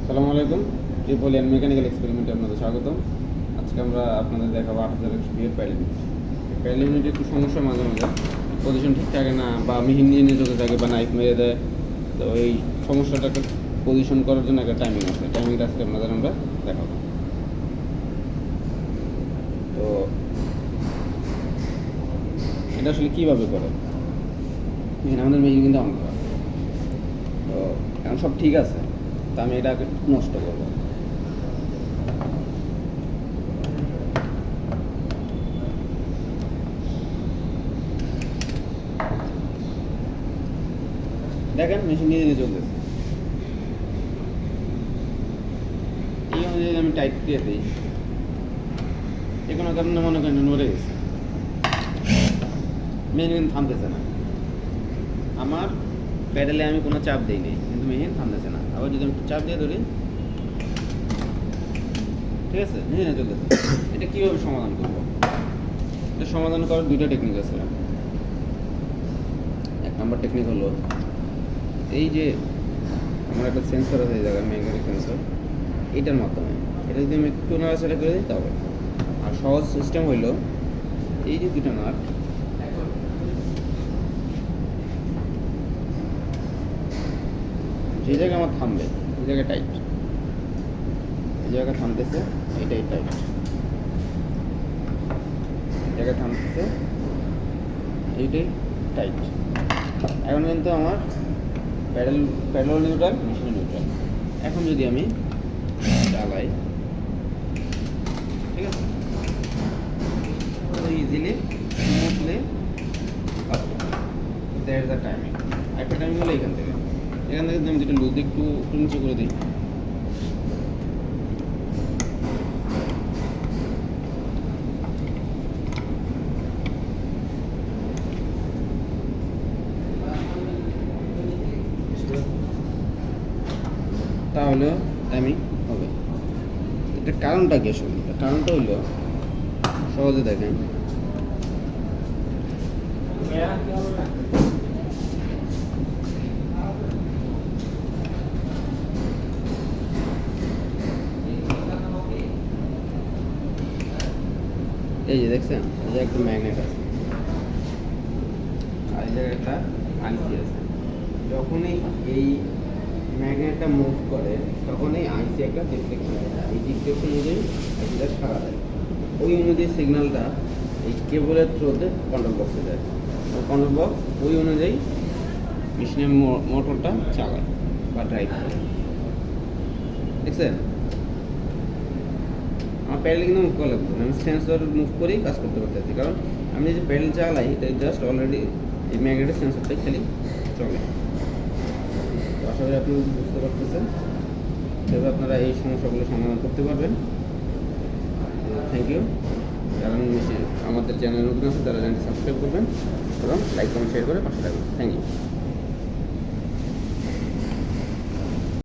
আসসালামু আলাইকুম। Triple N mechanical এক্সপেরিমেন্টে আপনাদের স্বাগতম। আজকে আমরা আপনাদের দেখাবো 8100B এর প্যাডেল ইউনিট। প্যাডেল ইউনিটে একটু সমস্যা মাঝে মাঝে পজিশন ঠিক থাকে না, বা মিহিন নিয়ে চলতে থাকে, বা নাইফ মেরে দেয়। তো এই সমস্যাটাকে পজিশন করার জন্য একটা টাইমিং আছে। টাইমিংটা আজকে আপনাদের আমরা দেখাবো। তো এটা আসলে কীভাবে করে, এখানে আমাদের মেশিন কিন্তু অন করা। তো এখন সব ঠিক আছে, তো আমি এটাকে নষ্ট করবো। দেখেন মেশিন নিজে নিজে চলতেছে। এই অনুযায়ী আমি টাইট দিয়ে দিই, যে কোনো কারণে মনে করেন নড়ে গেছে, মেশিন কিন্তু থামতেছে না। আমার প্যাডেলে আমি কোনো চাপ দিইনি, কিন্তু মেশিন থামতেছে না। আবার যদি আমি একটু চাপ দিয়ে ধরি, ঠিক আছে, মেশিনে চলতেছে। এটা কীভাবে সমাধান করবো? এটা সমাধান করার দুইটা টেকনিক আছে। এক নম্বর টেকনিক হলো, এই যে আমার একটা সেন্সর আছে, এই জায়গায় ম্যাগনেটিক সেন্সর, এইটার মাধ্যমে এটা যদি আমি একটু নাড়াচাড়া করে দিই তবে। আর সহজ সিস্টেম হইলো, এই যে দুটো নাট, যে জায়গায় আমার থামবে এই জায়গায় টাইট, এই জায়গায় থামতেছে এইটাই টাইট, এই জায়গায় থামতেছে এইটাই টাইট। এখন কিন্তু আমার প্যাডেল নিউট্রাল, মেশিন নিউট্রাল। এখন যদি আমি চালাই, ঠিক আছে, easily smoothly there the timing. একটা টাইমিং হলো এখান থেকে আমি যেটা লুজ একটু নিচে করে দিই, তাহলে টাইমিং হবে। এটার কারণটা কি আসলে? কারণটা হইলো, সহজে দেখেন, এই যে দেখছেন, এই যে একটা ম্যাগনেট আছে, আর এই জায়গায় একটা আইসি আছে। যখনই এই ম্যাগনেটটা মুভ করে, তখনই আইসি একটা ডিফ্লেকশন হয়। এই ডিফ্লেকশন অনুযায়ী আইসিটা সারা দেয়। ওই অনুযায়ী সিগন্যালটা এই কেবলের থ্রুতে কন্ট্রোল বক্সে যায়। কন্ট্রোল বক্স ওই অনুযায়ী মেশিনের মোটরটা চালায় বা ড্রাইভ করে। দেখছেন, আমার প্যাডেল কিন্তু মুভ করা লাগবে না, আমি সেন্সর মুভ করেই কাজ করতে পারতেছি। কারণ আমি যে প্যাডেল চালাই, এটা জাস্ট অলরেডি এই ম্যাগনেটের সেন্সরটাই খালি চলে। তো আশা করি আপনি বুঝতে পারতেছেন, তবে আপনারা এই সমস্যাগুলো সমাধান করতে পারবেন। Thank you. যারা আমাদের চ্যানেল নতুন আছে তারা চ্যানেলটি সাবস্ক্রাইব করবেন এবং লাইক কমেন্ট শেয়ার করে পাশে থাকবেন। Thank you.